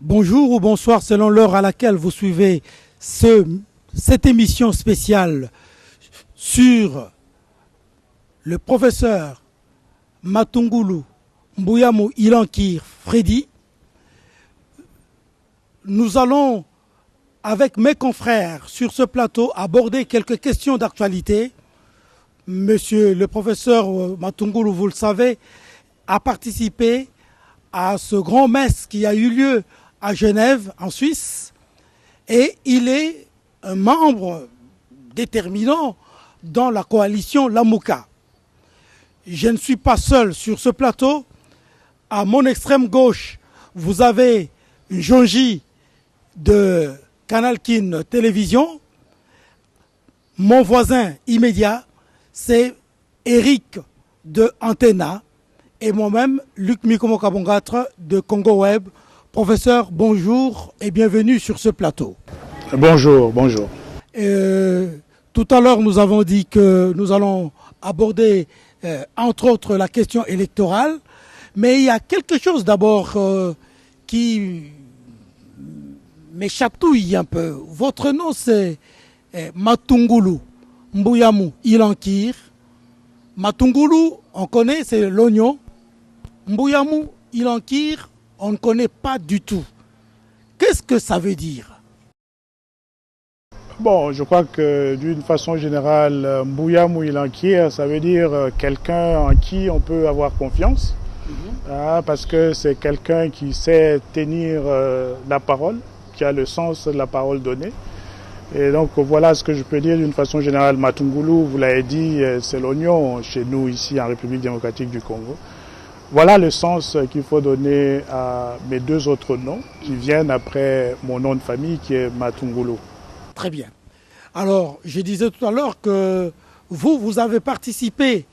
Bonjour ou bonsoir selon l'heure à laquelle vous suivez cette émission spéciale sur le professeur Matungulu Mbuyamu Ilankir Freddy. Nous allons, avec mes confrères sur ce plateau, aborder quelques questions d'actualité. Monsieur le professeur Matungulu, vous le savez, a participé à ce grand messe qui a eu lieu à Genève, en Suisse, et il est un membre déterminant dans la coalition Lamouka. Je ne suis pas seul sur ce plateau. À mon extrême gauche, vous avez une Jonji de Canal Kin Télévision. Mon voisin immédiat, c'est Eric de Antenna, et moi-même, Luc Mikomokabongatre de Congo Web. Professeur, bonjour et bienvenue sur ce plateau. Bonjour, bonjour. Tout à l'heure, nous avons dit que nous allons aborder, entre autres, la question électorale. Mais il y a quelque chose d'abord qui m'échatouille un peu. Votre nom, c'est Matungulu Mbuyamu Ilankir. Matungulu, on connaît, c'est l'oignon. Mbuyamu Ilankir, on ne connaît pas du tout. Qu'est-ce que ça veut dire? Bon, je crois que d'une façon générale, Mbuyamu Ilankir, ça veut dire quelqu'un en qui on peut avoir confiance. Parce que c'est quelqu'un qui sait tenir la parole, qui a le sens de la parole donnée. Et donc voilà ce que je peux dire d'une façon générale. Matungulu, vous l'avez dit, c'est l'oignon chez nous ici en République démocratique du Congo. Voilà le sens qu'il faut donner à mes deux autres noms qui viennent après mon nom de famille qui est Matungulu. Très bien. Alors, je disais tout à l'heure que vous avez participé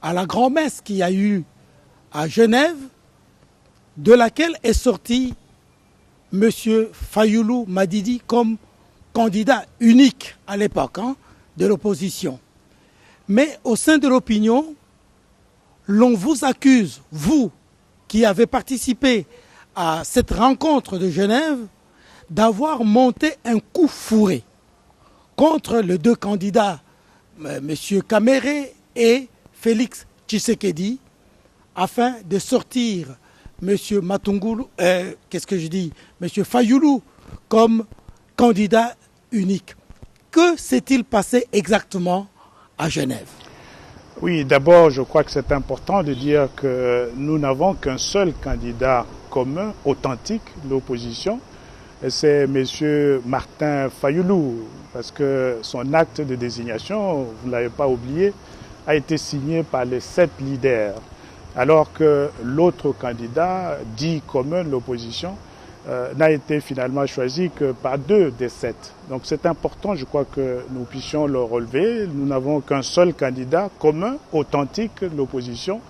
à la grand-messe qu'il y a eu à Genève, de laquelle est sorti M. Fayulu Madidi comme candidat unique à l'époque de l'opposition. Mais au sein de l'opinion, l'on vous accuse, vous qui avez participé à cette rencontre de Genève, d'avoir monté un coup fourré contre les deux candidats, M. Kamere et Félix Tshisekedi, afin de sortir M. Matungulu, M. Fayulu comme candidat unique. Que s'est-il passé exactement à Genève? Oui, d'abord, je crois que c'est important de dire que nous n'avons qu'un seul candidat commun, authentique, l'opposition, et c'est M. Martin Fayulu, parce que son acte de désignation, vous ne l'avez pas oublié, a été signé par les 7 leaders, alors que l'autre candidat, dit commun, l'opposition, n'a été finalement choisi que par 2 des 7. Donc c'est important, je crois que nous puissions le relever. Nous n'avons qu'un seul candidat commun, authentique, l'opposition,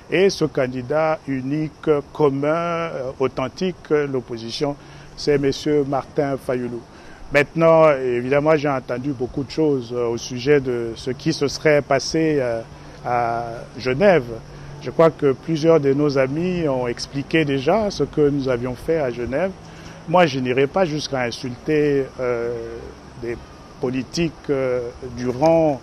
et ce candidat unique, commun, authentique, l'opposition, c'est M. Martin Fayulu. Maintenant, évidemment, j'ai entendu beaucoup de choses au sujet de ce qui se serait passé à Genève. Je crois que plusieurs de nos amis ont expliqué déjà ce que nous avions fait à Genève. Moi, je n'irai pas jusqu'à insulter des politiques du rang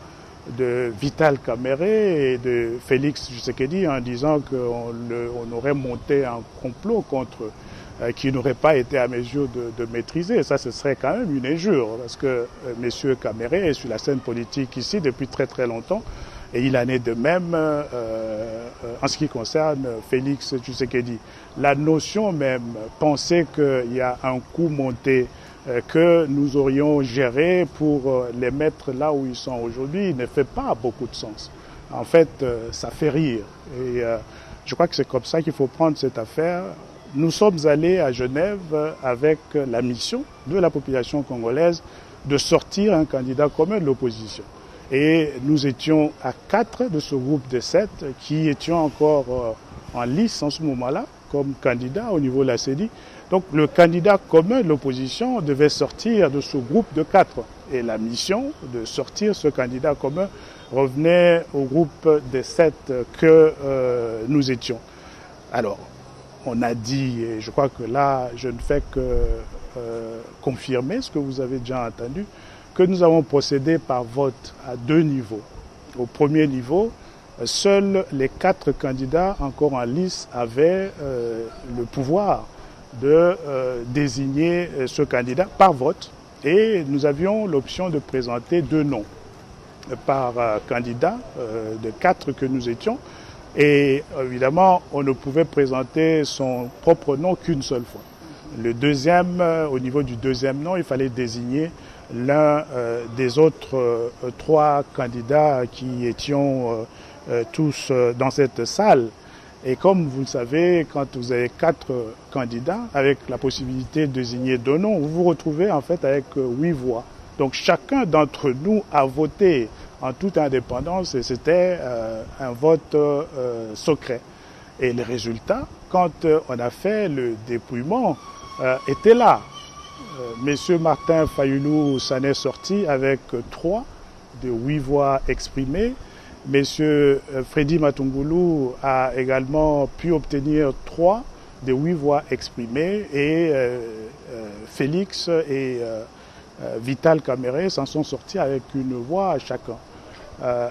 de Vital Kamere et de Félix Tshisekedi en disant qu'on aurait monté un complot contre eux, qui n'aurait pas été à mesure de maîtriser. Ça, ce serait quand même une injure, parce que M. Kamere est sur la scène politique ici depuis très très longtemps. Et il en est de même en ce qui concerne Félix Tshisekedi. La notion même, penser qu'il y a un coup monté que nous aurions géré pour les mettre là où ils sont aujourd'hui, ne fait pas beaucoup de sens. En fait, ça fait rire. Et je crois que c'est comme ça qu'il faut prendre cette affaire. Nous sommes allés à Genève avec la mission de la population congolaise de sortir un candidat commun de l'opposition. Et nous étions à 4 de ce groupe de 7 qui étions encore en lice en ce moment-là, comme candidat au niveau de la CEDI. Donc le candidat commun de l'opposition devait sortir de ce groupe de 4. Et la mission de sortir ce candidat commun revenait au groupe des 7 que nous étions. Alors, on a dit, et je crois que là, je ne fais que confirmer ce que vous avez déjà entendu, que nous avons procédé par vote à 2 niveaux. Au premier niveau, seuls les 4 candidats encore en lice avaient le pouvoir de désigner ce candidat par vote, et nous avions l'option de présenter 2 noms par candidat de 4 que nous étions. Et évidemment, on ne pouvait présenter son propre nom qu'une seule fois. Le deuxième, au niveau du deuxième nom, il fallait désigner l'un des autres 3 candidats qui étions tous dans cette salle. Et comme vous le savez, quand vous avez 4 candidats, avec la possibilité de désigner 2 noms, vous vous retrouvez en fait avec 8 voix. Donc chacun d'entre nous a voté en toute indépendance et c'était un vote secret. Et les résultats, quand on a fait le dépouillement, étaient là. Monsieur Martin Fayulu s'en est sorti avec 3 de 8 voix exprimées. Monsieur Freddy Matungulu a également pu obtenir 3 de 8 voix exprimées et Félix et Vital Kamere s'en sont sortis avec une voix à chacun.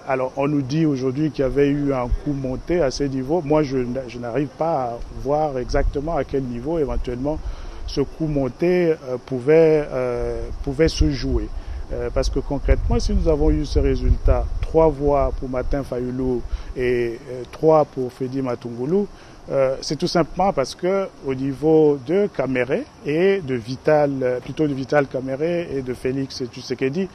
Alors on nous dit aujourd'hui qu'il y avait eu un coup monté à ce niveau. Moi je n'arrive pas à voir exactement à quel niveau éventuellement ce coup monté pouvait se jouer. Parce que concrètement, si nous avons eu ce résultat, 3 voix pour Martin Fayulu et 3 pour Freddy Matungulu, c'est tout simplement parce que au niveau de Kamere et de Vital Kamere et de Félix Tshisekedi,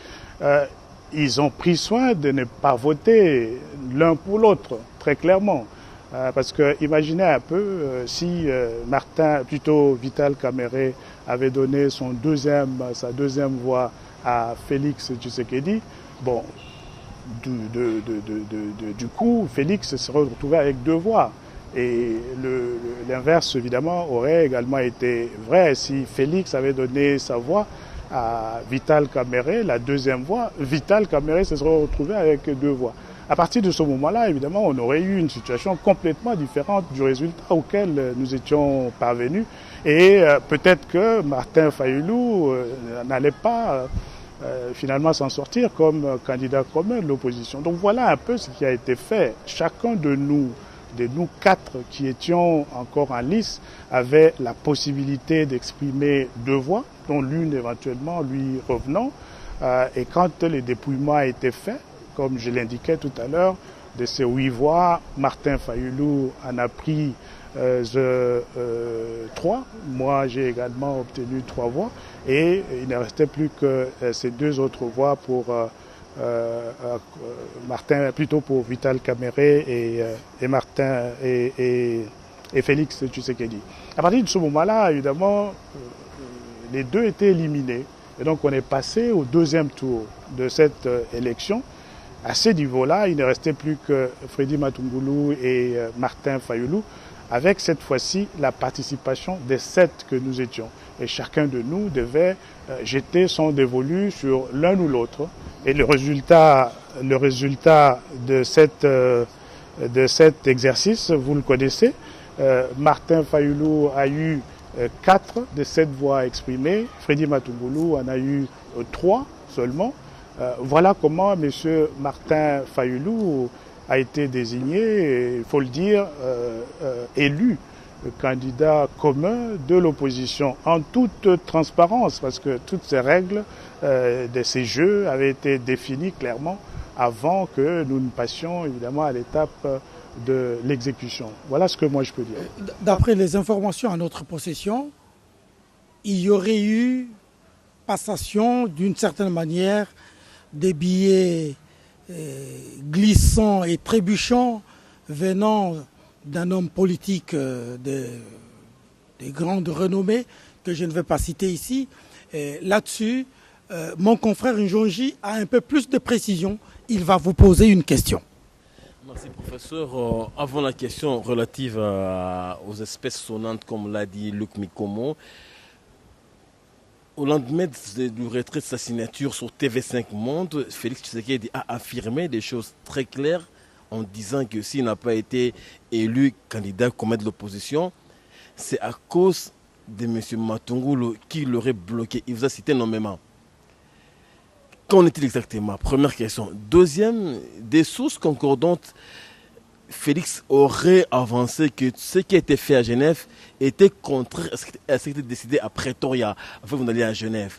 ils ont pris soin de ne pas voter l'un pour l'autre, très clairement. Parce que imaginez un peu si Vital Kamere avait donné sa deuxième voix à Félix Tshisekedi, bon, du coup, Félix se serait retrouvé avec 2 voix. Et l'inverse, évidemment, aurait également été vrai. Si Félix avait donné sa voix à Vital Kamere, la deuxième voix, Vital Kamere se serait retrouvé avec 2 voix. À partir de ce moment-là, évidemment, on aurait eu une situation complètement différente du résultat auquel nous étions parvenus. Et peut-être que Martin Fayulu n'allait pas finalement s'en sortir comme candidat commun de l'opposition. Donc voilà un peu ce qui a été fait. Chacun de nous 4 qui étions encore en lice, avait la possibilité d'exprimer 2 voix, dont l'une éventuellement lui revenant. Et quand le dépouillement a été fait, comme je l'indiquais tout à l'heure, de ces 8 voix, Martin Fayulu en a pris 3. Moi, j'ai également obtenu 3 voix. Et il ne restait plus que ces 2 autres voix pour pour Vital Kamere et Félix Tshisekedi. À partir de ce moment-là, évidemment, les 2 étaient éliminés. Et donc, on est passé au 2e tour de cette élection. À ce niveau-là, il ne restait plus que Freddy Matungulu et Martin Fayulu, avec cette fois-ci la participation des 7 que nous étions. Et chacun de nous devait jeter son dévolu sur l'un ou l'autre. Et le résultat de cet exercice, vous le connaissez. Martin Fayulu a eu 4 de 7 voix exprimées. Freddy Matungulu en a eu 3 seulement. Voilà comment M. Martin Fayulu a été désigné, il faut le dire, élu candidat commun de l'opposition en toute transparence, parce que toutes ces règles de ces jeux avaient été définies clairement avant que nous ne passions évidemment à l'étape de l'exécution. Voilà ce que moi je peux dire. D'après les informations à notre possession, il y aurait eu passation d'une certaine manière des billets glissants et trébuchants venant d'un homme politique de grande renommée que je ne vais pas citer ici. Là-dessus, mon confrère Njonji a un peu plus de précision. Il va vous poser une question. Merci professeur. Avant la question relative aux espèces sonnantes, comme l'a dit Luc Mikomo, au lendemain du retrait de sa signature sur TV5 Monde, Félix Tshisekedi a affirmé des choses très claires en disant que s'il n'a pas été élu candidat commun de l'opposition, c'est à cause de M. Matungulu qui l'aurait bloqué. Il vous a cité nommément. Qu'en est-il exactement? Première question. Deuxième, des sources concordantes, Félix aurait avancé que ce qui a été fait à Genève était contraire à ce qui était décidé à Pretoria, avant que vous n'alliez à Genève.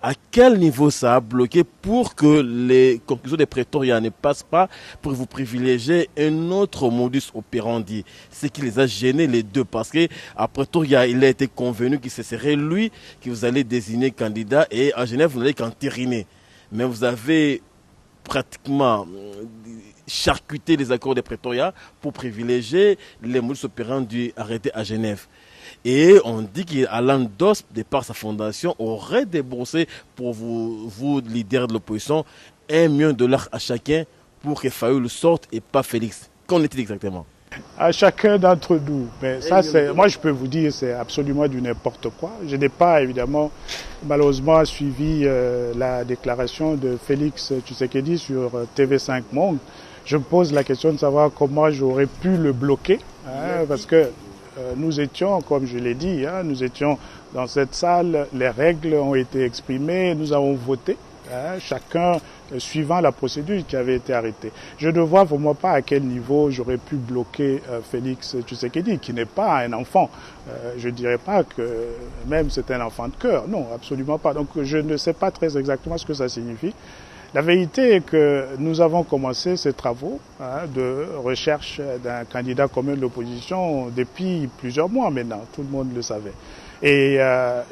À quel niveau ça a bloqué pour que les conclusions de Pretoria ne passent pas, pour vous privilégier un autre modus operandi? Ce qui les a gênés les deux, parce qu'à Pretoria, il a été convenu que ce serait lui qui vous allez désigner candidat, et à Genève, vous n'allez qu'entériner. Mais vous avez pratiquement charcuté les accords de Pretoria pour privilégier les modus operandi arrêtés à Genève. Et on dit qu'Alain Dos, de par sa fondation, aurait déboursé pour vous leaders de l'opposition, $1 million à chacun pour que Fayoulou sorte et pas Félix. Qu'en est-il exactement? À chacun d'entre nous. Mais ça, moi, je peux vous dire, c'est absolument du n'importe quoi. Je n'ai pas, évidemment, malheureusement, suivi la déclaration de Félix Tshisekedi sur TV5 Monde. Je me pose la question de savoir comment j'aurais pu le bloquer, parce que nous étions, comme je l'ai dit, nous étions dans cette salle, les règles ont été exprimées, nous avons voté, chacun suivant la procédure qui avait été arrêtée. Je ne vois vraiment pas à quel niveau j'aurais pu bloquer Félix Tshisekedi, qui n'est pas un enfant. Je ne dirais pas que même c'est un enfant de cœur, non, absolument pas. Donc je ne sais pas très exactement ce que ça signifie. La vérité est que nous avons commencé ces travaux de recherche d'un candidat commun de l'opposition depuis plusieurs mois maintenant, tout le monde le savait. Et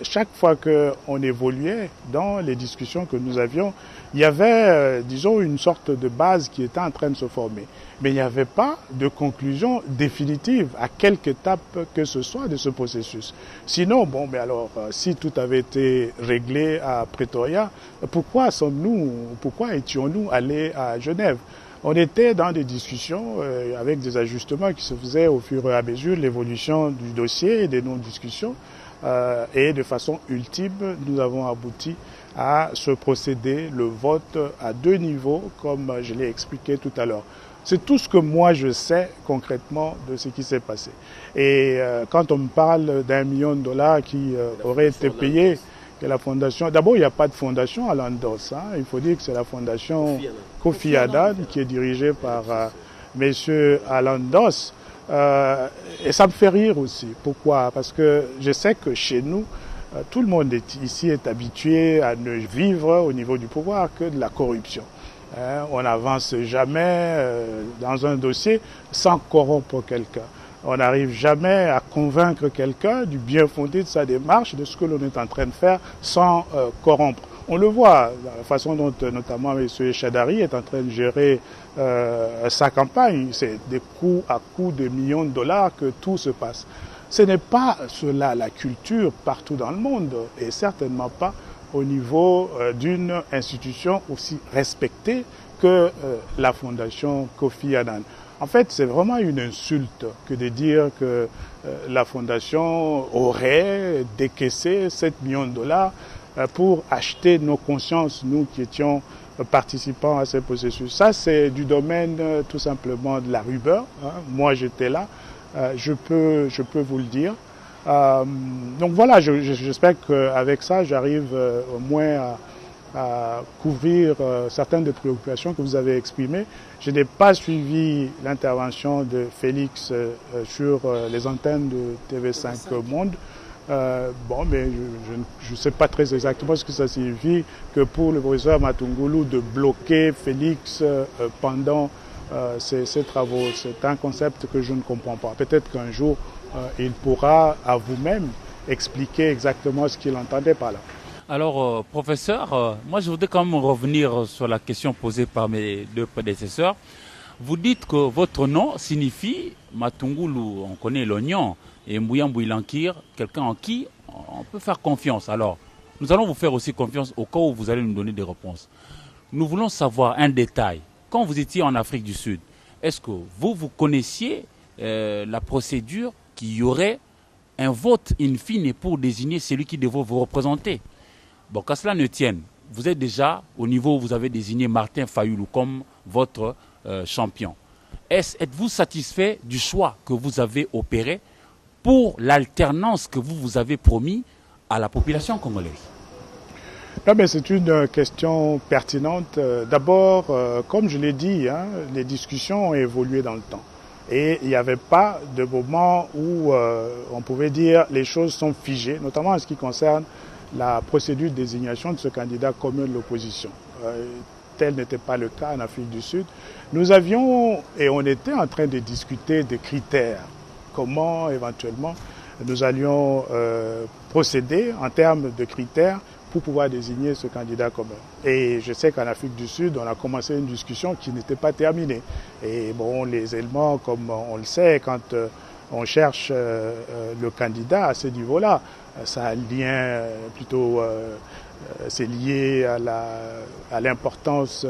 chaque fois qu'on évoluait dans les discussions que nous avions, il y avait, disons, une sorte de base qui était en train de se former. Mais il n'y avait pas de conclusion définitive à quelque étape que ce soit de ce processus. Sinon, bon, mais alors, si tout avait été réglé à Pretoria, pourquoi étions-nous allés à Genève? On était dans des discussions avec des ajustements qui se faisaient au fur et à mesure de l'évolution du dossier et des non-discussions. Et de façon ultime, nous avons abouti à ce procédé, le vote à 2 niveaux, comme je l'ai expliqué tout à l'heure. C'est tout ce que moi je sais concrètement de ce qui s'est passé. Et quand on me parle d'$1 million qui aurait été payé, que la fondation... D'abord, il n'y a pas de fondation à Landos. Il faut dire que c'est la fondation Kofi Annan qui est dirigée par M. Alain Dos. Et ça me fait rire aussi. Pourquoi? Parce que je sais que chez nous, tout le monde ici est habitué à ne vivre au niveau du pouvoir que de la corruption. On n'avance jamais dans un dossier sans corrompre quelqu'un. On n'arrive jamais à convaincre quelqu'un du bien fondé de sa démarche, de ce que l'on est en train de faire sans corrompre. On le voit, la façon dont notamment M. Chadari est en train de gérer sa campagne. C'est des coups à coups de millions de dollars que tout se passe. Ce n'est pas cela la culture partout dans le monde et certainement pas au niveau d'une institution aussi respectée que la fondation Kofi Annan. En fait, c'est vraiment une insulte que de dire que la fondation aurait décaissé $7 millions pour acheter nos consciences, nous qui étions participants à ce processus. Ça, c'est du domaine tout simplement de la rumeur. Moi, j'étais là. Je peux vous le dire. Donc voilà, j'espère qu'avec ça, j'arrive au moins à couvrir certaines des préoccupations que vous avez exprimées. Je n'ai pas suivi l'intervention de Félix sur les antennes de TV5 Monde. Bon, mais je ne sais pas très exactement ce que ça signifie que pour le professeur Matungulu de bloquer Félix pendant ces travaux. C'est un concept que je ne comprends pas. Peut-être qu'un jour, il pourra à vous-même expliquer exactement ce qu'il entendait par là. Alors, professeur, moi je voudrais quand même revenir sur la question posée par mes 2 prédécesseurs. Vous dites que votre nom signifie Matungulu, on connaît l'oignon, et Mbouya-Mbouilankir, quelqu'un en qui on peut faire confiance. Alors, nous allons vous faire aussi confiance au cas où vous allez nous donner des réponses. Nous voulons savoir un détail. Quand vous étiez en Afrique du Sud, est-ce que vous connaissiez la procédure qu'il y aurait un vote in fine pour désigner celui qui devrait vous représenter? Bon, qu'à cela ne tienne, vous êtes déjà au niveau où vous avez désigné Martin Fayoulou comme votre champion. Êtes-vous satisfait du choix que vous avez opéré pour l'alternance que vous avez promis à la population congolaise? C'est une question pertinente. D'abord, comme je l'ai dit, les discussions ont évolué dans le temps. Et il n'y avait pas de moment où on pouvait dire les choses sont figées, notamment en ce qui concerne la procédure de désignation de ce candidat commun de l'opposition. Tel n'était pas le cas en Afrique du Sud. Nous avions, et on était en train de discuter des critères, comment éventuellement nous allions procéder en termes de critères pour pouvoir désigner ce candidat commun. Et je sais qu'en Afrique du Sud, on a commencé une discussion qui n'était pas terminée. Et bon, les éléments, comme on le sait, quand on cherche le candidat à ce niveau-là, ça a un lien plutôt, c'est lié à l'importance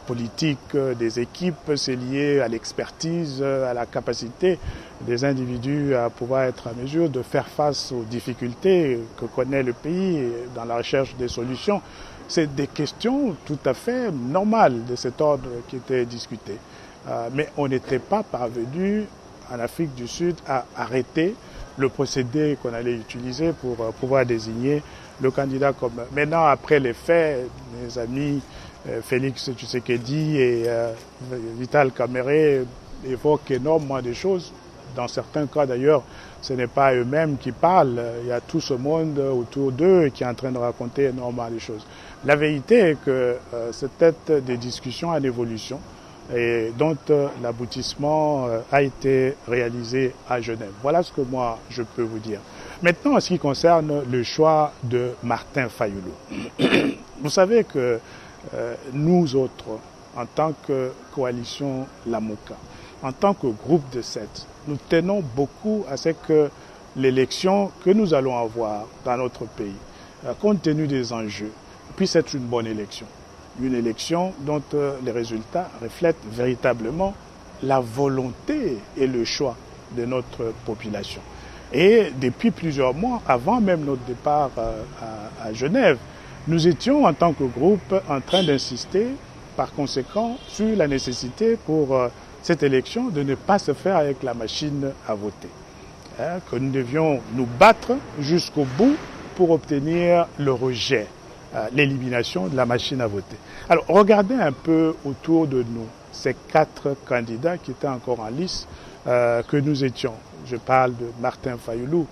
politique des équipes, c'est lié à l'expertise, à la capacité des individus à pouvoir être en mesure de faire face aux difficultés que connaît le pays dans la recherche des solutions. C'est des questions tout à fait normales de cet ordre qui étaient discutées. Mais on n'était pas parvenu en Afrique du Sud à arrêter le procédé qu'on allait utiliser pour pouvoir désigner le candidat commun. Maintenant, après les faits, mes amis Félix Tshisekedi et Vital Kamerhe évoquent énormément de choses. Dans certains cas d'ailleurs, ce n'est pas eux-mêmes qui parlent, il y a tout ce monde autour d'eux qui est en train de raconter énormément de choses. La vérité est que c'était des discussions en évolution et dont l'aboutissement a été réalisé à Genève. Voilà ce que moi je peux vous dire. Maintenant, en ce qui concerne le choix de Martin Fayulu, vous savez que nous autres, en tant que coalition Lamuka, en tant que groupe de 7, nous tenons beaucoup à ce que l'élection que nous allons avoir dans notre pays, compte tenu des enjeux, puisse être une bonne élection. Une élection dont les résultats reflètent véritablement la volonté et le choix de notre population. Et depuis plusieurs mois, avant même notre départ à Genève, nous étions en tant que groupe en train d'insister par conséquent sur la nécessité pour cette élection de ne pas se faire avec la machine à voter. Que nous devions nous battre jusqu'au bout pour obtenir le rejet, l'élimination de la machine à voter. Alors regardez un peu autour de nous ces 4 candidats qui étaient encore en lice que nous étions. Je parle de Martin Fayulu,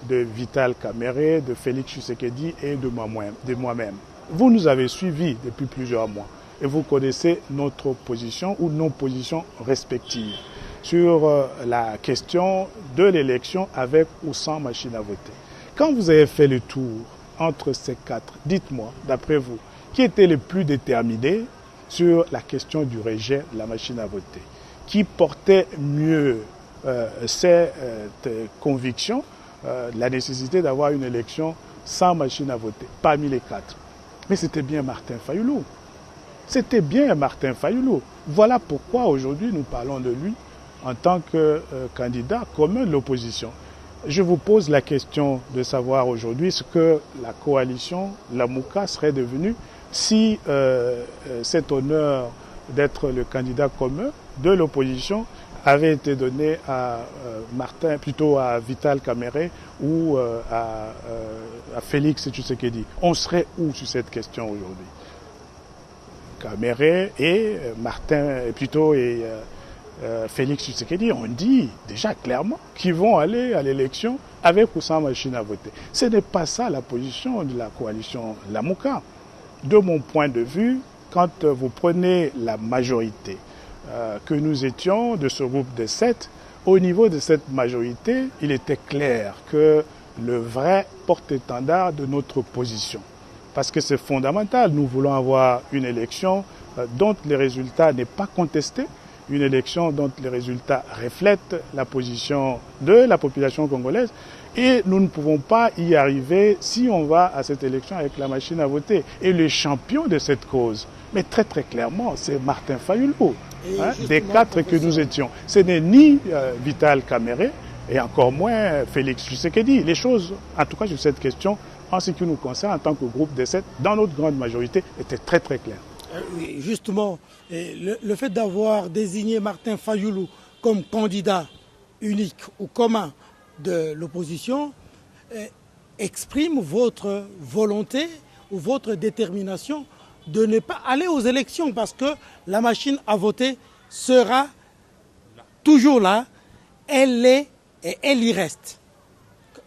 de Vital Kamerhe, de Félix Tshisekedi et de moi-même. Vous nous avez suivis depuis plusieurs mois et vous connaissez notre position ou nos positions respectives sur la question de l'élection avec ou sans machine à voter. Quand vous avez fait le tour entre ces 4, dites-moi, d'après vous, qui était le plus déterminé sur la question du rejet de la machine à voter? Qui portait mieux cette conviction, la nécessité d'avoir une élection sans machine à voter, parmi les 4. Mais c'était bien Martin Fayulu. C'était bien Martin Fayulu. Voilà pourquoi aujourd'hui nous parlons de lui en tant que candidat commun de l'opposition. Je vous pose la question de savoir aujourd'hui ce que la coalition Lamuka serait devenue si cet honneur d'être le candidat commun de l'opposition avait été donné à à Vital Kamerhe ou à Félix Tshisekedi. On serait où sur cette question aujourd'hui? Kamerhe et Félix Tshisekedi ont dit déjà clairement qu'ils vont aller à l'élection avec ou sans machine à voter. Ce n'est pas ça la position de la coalition Lamuka. De mon point de vue, quand vous prenez la majorité que nous étions de ce groupe de 7, au niveau de cette majorité, il était clair que le vrai porte-étendard de notre position, parce que c'est fondamental, nous voulons avoir une élection dont les résultats n'est pas contesté, une élection dont les résultats reflètent la position de la population congolaise, et nous ne pouvons pas y arriver si on va à cette élection avec la machine à voter. Et le champion de cette cause, mais très très clairement, c'est Martin Fayulu. Des 4 que nous étions. Ce n'est ni Vital Kamerhe et encore moins Félix Tshisekedi. Les choses, en tout cas sur cette question, en ce qui nous concerne en tant que groupe de 7, dans notre grande majorité, étaient très très claires. Justement, le fait d'avoir désigné Martin Fayulu comme candidat unique ou commun de l'opposition exprime votre volonté ou votre détermination de ne pas aller aux élections parce que la machine à voter sera toujours là, elle est et elle y reste.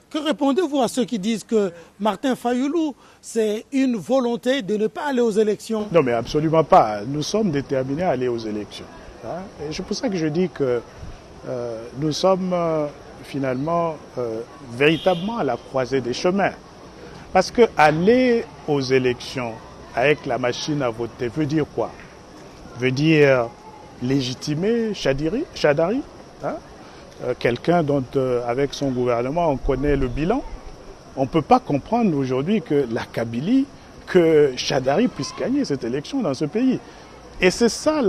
Que répondez-vous à ceux qui disent que Martin Fayulu, c'est une volonté de ne pas aller aux élections? Non, mais absolument pas. Nous sommes déterminés à aller aux élections. Hein? Et c'est pour ça que je dis que nous sommes finalement véritablement à la croisée des chemins. Parce que aller aux élections avec la machine à voter veut dire quoi? Veut dire légitimer Chadari, hein? Quelqu'un dont, avec son gouvernement, on connaît le bilan. On ne peut pas comprendre aujourd'hui que la Kabylie, que Chadari puisse gagner cette élection dans ce pays. Et c'est ça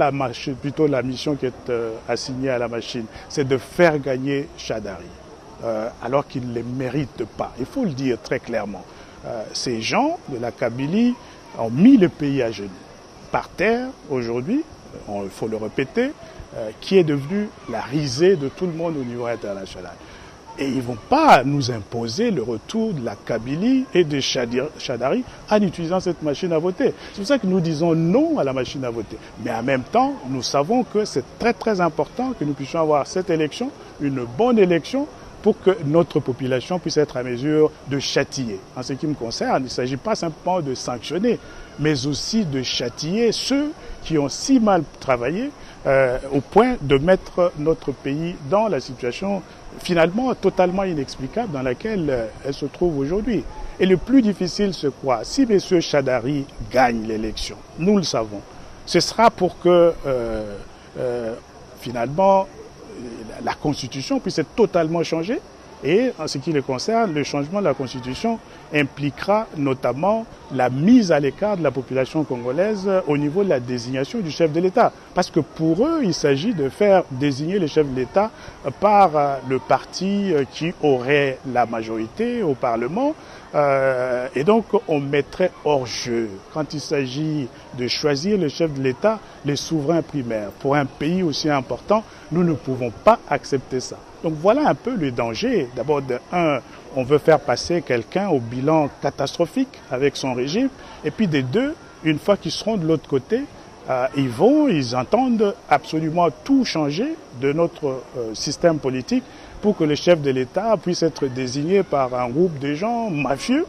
plutôt la mission qui est assignée à la machine, c'est de faire gagner Chadari, alors qu'il ne les mérite pas. Il faut le dire très clairement. Ces gens de la Kabylie ont mis le pays à genoux. Par terre, aujourd'hui, il faut le répéter, qui est devenu la risée de tout le monde au niveau international. Et ils ne vont pas nous imposer le retour de la Kabylie et de Chadari en utilisant cette machine à voter. C'est pour ça que nous disons non à la machine à voter. Mais en même temps, nous savons que c'est très très important que nous puissions avoir cette élection, une bonne élection, pour que notre population puisse être à mesure de châtier. En ce qui me concerne, il ne s'agit pas simplement de sanctionner, mais aussi de châtier ceux qui ont si mal travaillé au point de mettre notre pays dans la situation finalement totalement inexplicable dans laquelle elle se trouve aujourd'hui. Et le plus difficile, c'est quoi? Si M. Chadari gagne l'élection, nous le savons, ce sera pour que finalement la Constitution puisse être totalement changée. Et en ce qui le concerne, le changement de la Constitution impliquera notamment la mise à l'écart de la population congolaise au niveau de la désignation du chef de l'État. Parce que pour eux, il s'agit de faire désigner le chef de l'État par le parti qui aurait la majorité au Parlement. Et donc, on mettrait hors jeu, quand il s'agit de choisir le chef de l'État, les souverains primaires. Pour un pays aussi important, nous ne pouvons pas accepter ça. Donc voilà un peu le danger. D'abord, on veut faire passer quelqu'un au bilan catastrophique avec son régime. Et puis des deux, une fois qu'ils seront de l'autre côté, ils entendent absolument tout changer de notre système politique pour que le chef de l'État puisse être désigné par un groupe de gens mafieux,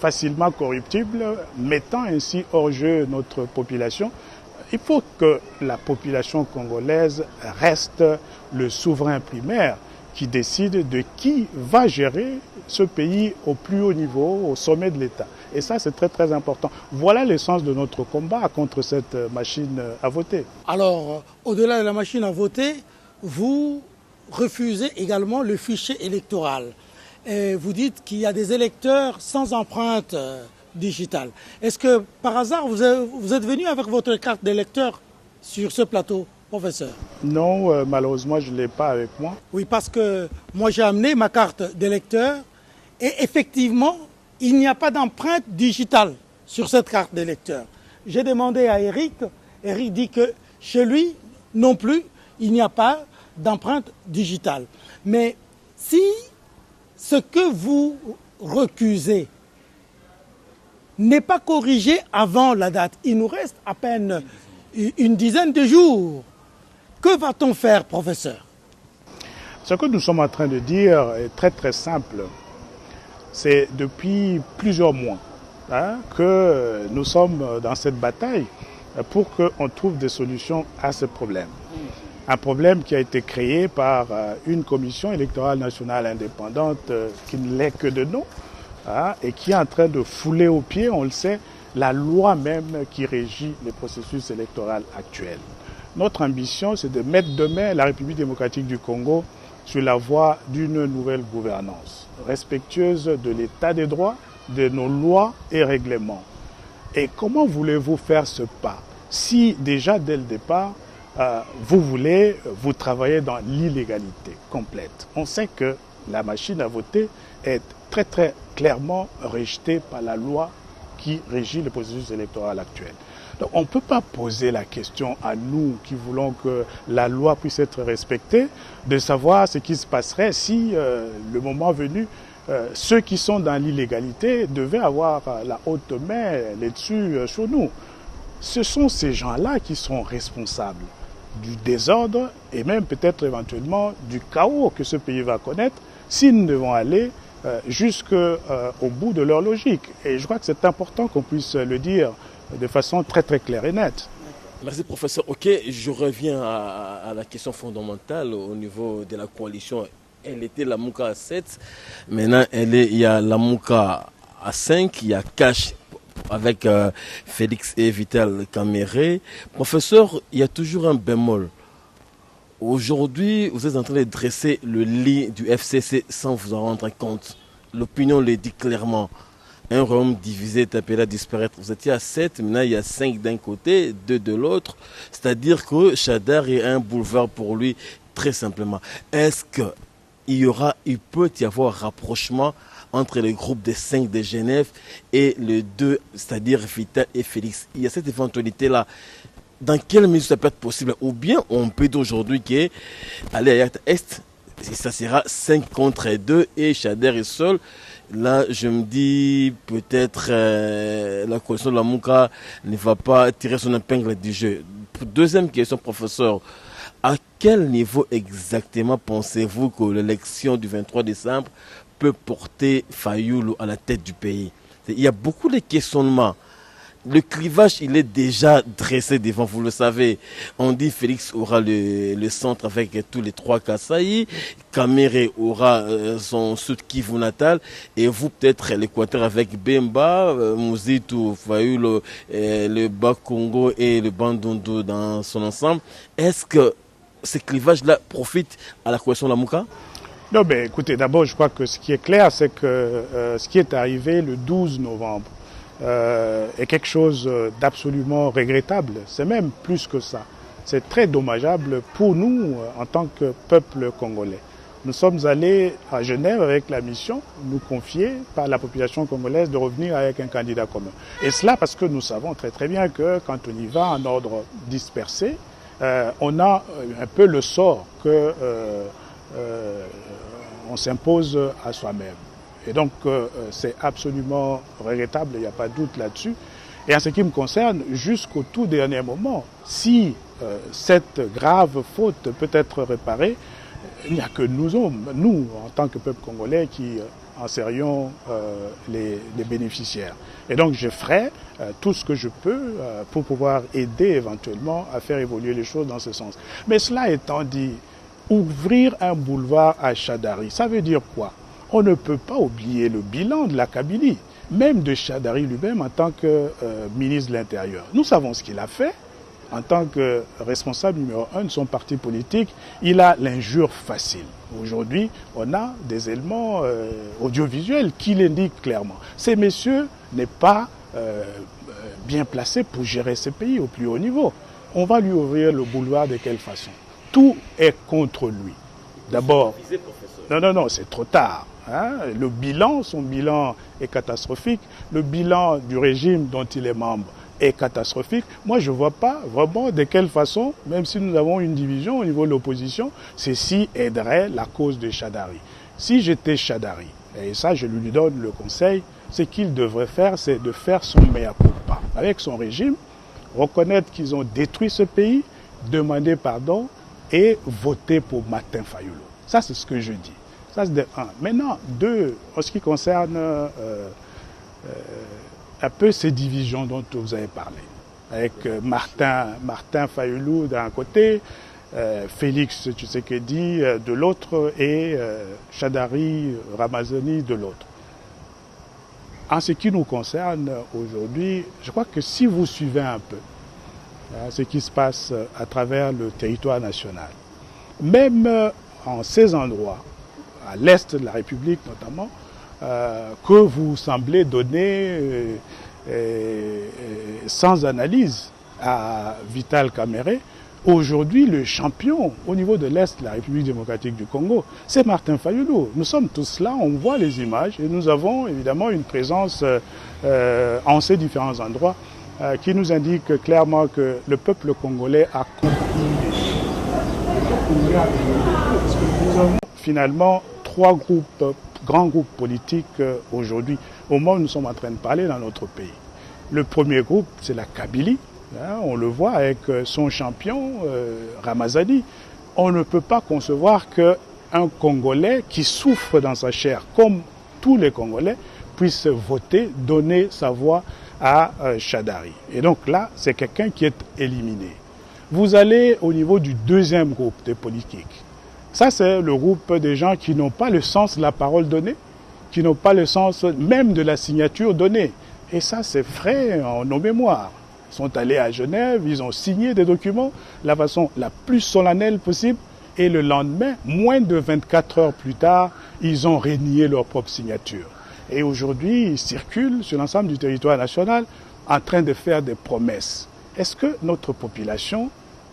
facilement corruptibles, mettant ainsi hors jeu notre population. Il faut que la population congolaise reste le souverain primaire qui décide de qui va gérer ce pays au plus haut niveau, au sommet de l'État. Et ça, c'est très très important. Voilà l'essence de notre combat contre cette machine à voter. Alors, au-delà de la machine à voter, vous refusez également le fichier électoral. Et vous dites qu'il y a des électeurs sans empreinte digitale. Est-ce que par hasard vous êtes venu avec votre carte d'électeur sur ce plateau, professeur? Non, malheureusement, je ne l'ai pas avec moi. Oui, parce que moi j'ai amené ma carte d'électeur et effectivement, il n'y a pas d'empreinte digitale sur cette carte d'électeur. J'ai demandé à Eric dit que chez lui non plus, il n'y a pas d'empreinte digitale. Mais si ce que vous recusez n'est pas corrigé avant la date, il nous reste à peine une dizaine de jours. Que va-t-on faire, professeur? Ce que nous sommes en train de dire est très très simple. C'est depuis plusieurs mois que nous sommes dans cette bataille pour qu'on trouve des solutions à ce problème. Un problème qui a été créé par une commission électorale nationale indépendante qui ne l'est que de nom et qui est en train de fouler aux pieds, on le sait, la loi même qui régit le processus électoral actuel. Notre ambition, c'est de mettre demain la République démocratique du Congo sur la voie d'une nouvelle gouvernance, respectueuse de l'état des droits, de nos lois et règlements. Et comment voulez-vous faire ce pas si déjà dès le départ, vous travaillez dans l'illégalité complète? On sait que la machine à voter est très très clairement rejetée par la loi qui régit le processus électoral actuel. Donc, on ne peut pas poser la question à nous qui voulons que la loi puisse être respectée, de savoir ce qui se passerait si, le moment venu, ceux qui sont dans l'illégalité devaient avoir la haute main là-dessus sur nous. Ce sont ces gens-là qui sont responsables du désordre et même peut-être éventuellement du chaos que ce pays va connaître si nous devons aller jusqu'au bout de leur logique. Et je crois que c'est important qu'on puisse le dire de façon très très claire et nette. Merci professeur. Ok, je reviens à la question fondamentale au niveau de la coalition. Elle était la Mouka à 7, maintenant il y a la Mouka à 5, il y a Cash avec Félix et Vital Kamere. Professeur, il y a toujours un bémol. Aujourd'hui, vous êtes en train de dresser le lit du FCC sans vous en rendre compte. L'opinion le dit clairement. Un royaume divisé est appelé à disparaître. Vous étiez à 7, maintenant il y a 5 d'un côté, 2 de l'autre. C'est-à-dire que Chadar est un boulevard pour lui, très simplement. Est-ce qu'il peut y avoir rapprochement entre le groupe des 5 de Genève et les 2, c'est-à-dire Vital et Félix? Il y a cette éventualité-là. Dans quelle mesure ça peut être possible? Ou bien on peut dire aujourd'hui qu'aller à Est, ça sera 5 contre 2 et Chadar est seul. Là, je me dis peut-être la coalition de la Mouka ne va pas tirer son épingle du jeu. Deuxième question, professeur. À quel niveau exactement pensez-vous que l'élection du 23 décembre peut porter Fayulu à la tête du pays? Il y a beaucoup de questionnements. Le clivage, il est déjà dressé devant, vous le savez. On dit Félix aura le centre avec tous les 3 Kasaï, Kamere aura son sud Kivu natal, et vous peut-être l'Équateur avec Bemba, Mouzitou, Fayulu, le Bas-Congo et le Bandundu dans son ensemble. Est-ce que ce clivage-là profite à la coalition de la Mouka? Non, mais écoutez, d'abord, je crois que ce qui est clair, c'est que ce qui est arrivé le 12 novembre, est quelque chose d'absolument regrettable. C'est même plus que ça. C'est très dommageable pour nous en tant que peuple congolais. Nous sommes allés à Genève avec la mission nous confier par la population congolaise de revenir avec un candidat commun. Et cela parce que nous savons très très bien que quand on y va en ordre dispersé, on a un peu le sort que on s'impose à soi-même. Et donc, c'est absolument regrettable, il n'y a pas de doute là-dessus. Et en ce qui me concerne, jusqu'au tout dernier moment, si cette grave faute peut être réparée, il n'y a que nous, en tant que peuple congolais, qui en serions les bénéficiaires. Et donc, je ferai tout ce que je peux pour pouvoir aider éventuellement à faire évoluer les choses dans ce sens. Mais cela étant dit, ouvrir un boulevard à Chadari, ça veut dire quoi? On ne peut pas oublier le bilan de la Kabylie, même de Chadari lui-même en tant que ministre de l'Intérieur. Nous savons ce qu'il a fait. En tant que responsable numéro 1 de son parti politique, il a l'injure facile. Aujourd'hui, on a des éléments audiovisuels qui l'indiquent clairement. Ces messieurs n'est pas bien placés pour gérer ce pays au plus haut niveau. On va lui ouvrir le boulevard de quelle façon? Tout est contre lui. D'abord, non, c'est trop tard. Hein? Le bilan, son bilan est catastrophique. Le bilan du régime dont il est membre est catastrophique. Moi, je ne vois pas vraiment de quelle façon, même si nous avons une division au niveau de l'opposition, ceci aiderait la cause de Chadari. Si j'étais Chadari, et ça je lui donne le conseil, ce qu'il devrait faire, c'est de faire son mea culpa avec son régime, reconnaître qu'ils ont détruit ce pays, demander pardon et voter pour Martin Fayulu. Ça, c'est ce que je dis. Ça, c'est de un. Maintenant, deux, en ce qui concerne un peu ces divisions dont vous avez parlé, avec Martin Fayulu d'un côté, Félix Tshisekedi de l'autre et Chadari Ramazani de l'autre. En ce qui nous concerne aujourd'hui, je crois que si vous suivez un peu ce qui se passe à travers le territoire national, même en ces endroits, à l'est de la République notamment, que vous semblez donner sans analyse à Vital Kamere, aujourd'hui le champion au niveau de l'Est de la République démocratique du Congo, c'est Martin Fayulu. Nous sommes tous là, on voit les images et nous avons évidemment une présence en ces différents endroits qui nous indique clairement que le peuple congolais a compris. Nous avons finalement trois grands groupes politiques aujourd'hui, au moment où nous sommes en train de parler dans notre pays. Le premier groupe, c'est la Kabylie. On le voit avec son champion, Ramazani. On ne peut pas concevoir qu'un Congolais qui souffre dans sa chair, comme tous les Congolais, puisse voter, donner sa voix à Shadary. Et donc là, c'est quelqu'un qui est éliminé. Vous allez au niveau du deuxième groupe de politique. Ça, c'est le groupe des gens qui n'ont pas le sens de la parole donnée, qui n'ont pas le sens même de la signature donnée. Et ça, c'est frais en nos mémoires. Ils sont allés à Genève, ils ont signé des documents de la façon la plus solennelle possible. Et le lendemain, moins de 24 heures plus tard, ils ont renié leur propre signature. Et aujourd'hui, ils circulent sur l'ensemble du territoire national en train de faire des promesses. Est-ce que notre population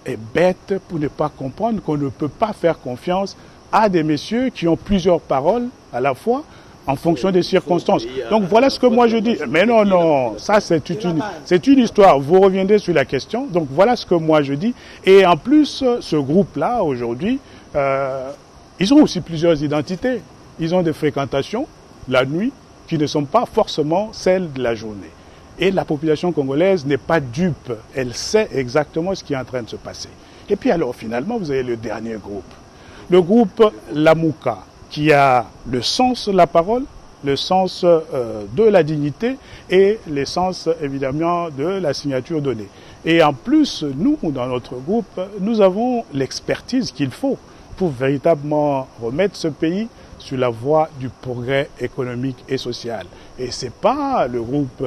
est bête pour ne pas comprendre qu'on ne peut pas faire confiance à des messieurs qui ont plusieurs paroles à la fois en fonction des circonstances? Donc voilà ce que moi je dis. Mais non, ça c'est une histoire. Vous reviendrez sur la question. Donc voilà ce que moi je dis. Et en plus, ce groupe-là, aujourd'hui, ils ont aussi plusieurs identités. Ils ont des fréquentations la nuit qui ne sont pas forcément celles de la journée. Et la population congolaise n'est pas dupe. Elle sait exactement ce qui est en train de se passer. Et puis alors finalement, vous avez le dernier groupe. Le groupe Lamouka, qui a le sens de la parole, le sens de la dignité et le sens évidemment de la signature donnée. Et en plus, nous, dans notre groupe, nous avons l'expertise qu'il faut pour véritablement remettre ce pays sur la voie du progrès économique et social. Et ce n'est pas le groupe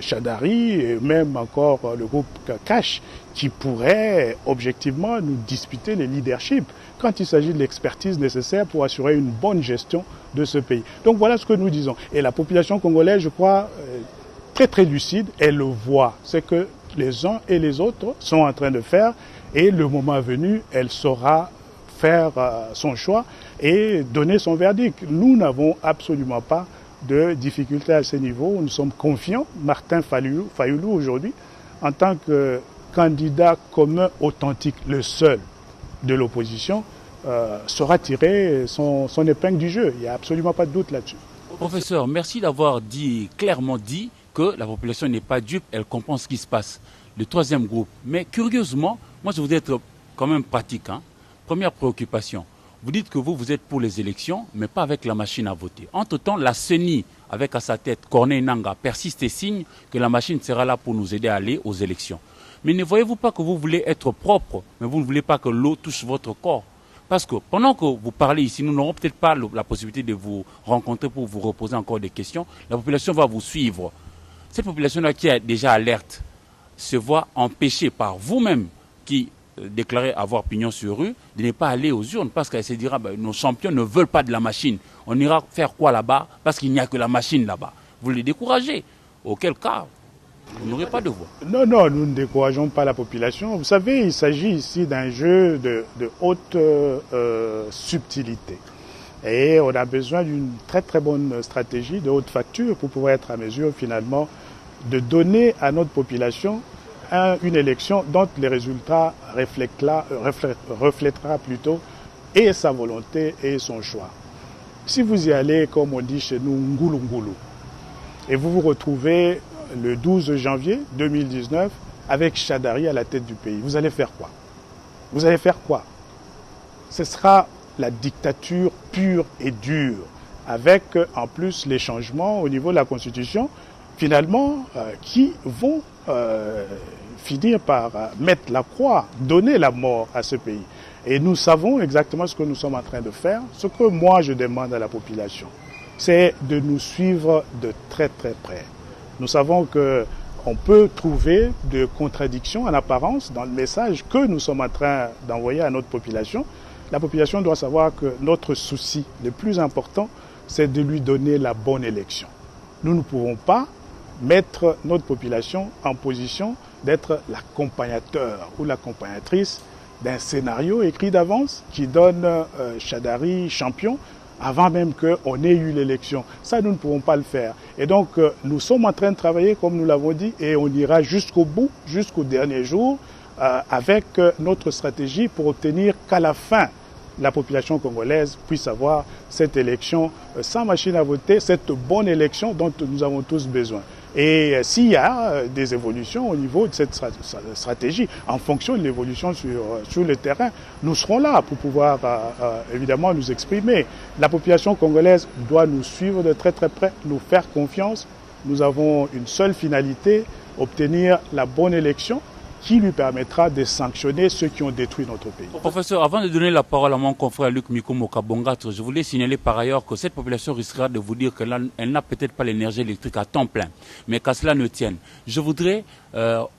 Shadary et même encore le groupe Kakash qui pourrait objectivement nous disputer le leadership quand il s'agit de l'expertise nécessaire pour assurer une bonne gestion de ce pays. Donc voilà ce que nous disons. Et la population congolaise, je crois, très très lucide, elle le voit. C'est que les uns et les autres sont en train de faire et le moment venu, elle saura faire son choix et donner son verdict. Nous n'avons absolument pas de difficultés à ce niveau. Nous sommes confiants. Martin Fayoulou aujourd'hui, en tant que candidat commun authentique, le seul de l'opposition, saura tirer son épingle du jeu. Il n'y a absolument pas de doute là-dessus. Professeur, merci d'avoir clairement dit que la population n'est pas dupe, elle comprend ce qui se passe. Le troisième groupe. Mais curieusement, moi je voudrais être quand même pratique. Première préoccupation. Vous dites que vous êtes pour les élections, mais pas avec la machine à voter. Entre-temps, la CENI, avec à sa tête Corneille Nangaa, persiste et signe que la machine sera là pour nous aider à aller aux élections. Mais ne voyez-vous pas que vous voulez être propre, mais vous ne voulez pas que l'eau touche votre corps? Parce que pendant que vous parlez ici, nous n'aurons peut-être pas la possibilité de vous rencontrer pour vous reposer encore des questions. La population va vous suivre. Cette population-là qui est déjà alerte se voit empêchée par vous-même qui déclarez avoir pignon sur rue, de ne pas aller aux urnes parce qu'elle se dira nos champions ne veulent pas de la machine. On ira faire quoi là-bas parce qu'il n'y a que la machine là-bas. Vous les découragez. Auquel cas, vous n'aurez pas de voix. Non, nous ne décourageons pas la population. Vous savez, il s'agit ici d'un jeu de haute subtilité. Et on a besoin d'une très très bonne stratégie de haute facture pour pouvoir être à mesure finalement de donner à notre population une élection dont les résultats reflètera plutôt et sa volonté et son choix. Si vous y allez, comme on dit chez nous, ngoulou, et vous vous retrouvez le 12 janvier 2019 avec Shadary à la tête du pays, vous allez faire quoi? Vous allez faire quoi? Ce sera la dictature pure et dure, avec en plus les changements au niveau de la Constitution, finalement, qui vont finir par mettre la croix, donner la mort à ce pays. Et nous savons exactement ce que nous sommes en train de faire. Ce que moi je demande à la population, c'est de nous suivre de très très près. Nous savons qu'on peut trouver des contradictions en apparence dans le message que nous sommes en train d'envoyer à notre population. La population doit savoir que notre souci le plus important, c'est de lui donner la bonne élection. Nous ne pouvons pas mettre notre population en position d'être l'accompagnateur ou l'accompagnatrice d'un scénario écrit d'avance qui donne Shadary champion avant même qu'on ait eu l'élection. Ça, nous ne pouvons pas le faire. Et donc, nous sommes en train de travailler, comme nous l'avons dit, et on ira jusqu'au bout, jusqu'au dernier jour, avec notre stratégie pour obtenir qu'à la fin, la population congolaise puisse avoir cette élection sans machine à voter, cette bonne élection dont nous avons tous besoin. Et s'il y a des évolutions au niveau de cette stratégie, en fonction de l'évolution sur le terrain, nous serons là pour pouvoir évidemment nous exprimer. La population congolaise doit nous suivre de très très près, nous faire confiance. Nous avons une seule finalité, obtenir la bonne élection qui lui permettra de sanctionner ceux qui ont détruit notre pays. Professeur, avant de donner la parole à mon confrère Luc Mikomo Kabongatro, je voulais signaler par ailleurs que cette population risquera de vous dire qu'elle n'a peut-être pas l'énergie électrique à temps plein, mais qu'à cela ne tienne. Je voudrais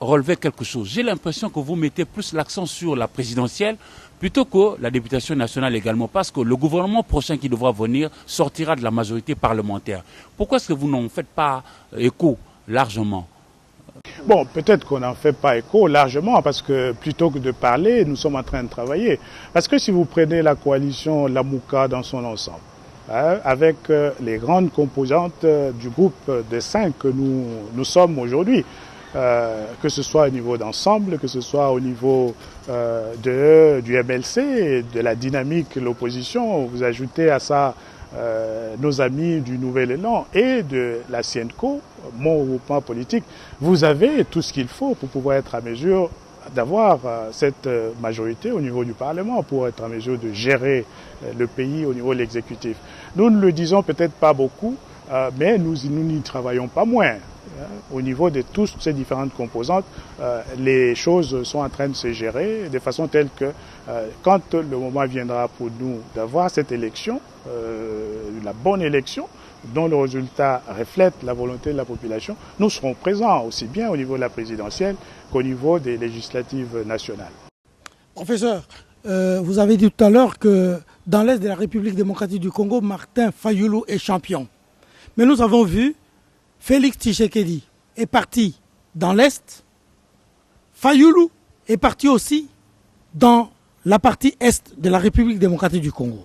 relever quelque chose. J'ai l'impression que vous mettez plus l'accent sur la présidentielle plutôt que la députation nationale également, parce que le gouvernement prochain qui devra venir sortira de la majorité parlementaire. Pourquoi est-ce que vous n'en faites pas écho largement ? Bon, peut-être qu'on n'en fait pas écho largement parce que plutôt que de parler, nous sommes en train de travailler. Parce que si vous prenez la coalition Lamouka dans son ensemble, avec les grandes composantes du groupe des 5 que nous sommes aujourd'hui, que ce soit au niveau d'ensemble, que ce soit au niveau du MLC, de la dynamique de l'opposition, vous ajoutez à ça nos amis du Nouvel Élan et de la Sienco, mon groupement politique, vous avez tout ce qu'il faut pour pouvoir être à mesure d'avoir cette majorité au niveau du Parlement, pour être en mesure de gérer le pays au niveau de l'exécutif. Nous ne le disons peut-être pas beaucoup, mais nous n'y travaillons pas moins. Au niveau de toutes ces différentes composantes, les choses sont en train de se gérer de façon telle que quand le moment viendra pour nous d'avoir cette élection, la bonne élection, dont le résultat reflète la volonté de la population, nous serons présents aussi bien au niveau de la présidentielle qu'au niveau des législatives nationales. Professeur, vous avez dit tout à l'heure que dans l'Est de la République démocratique du Congo, Martin Fayulu est champion. Mais nous avons vu Félix Tshisekedi est parti dans l'Est, Fayulu est parti aussi dans la partie Est de la République démocratique du Congo.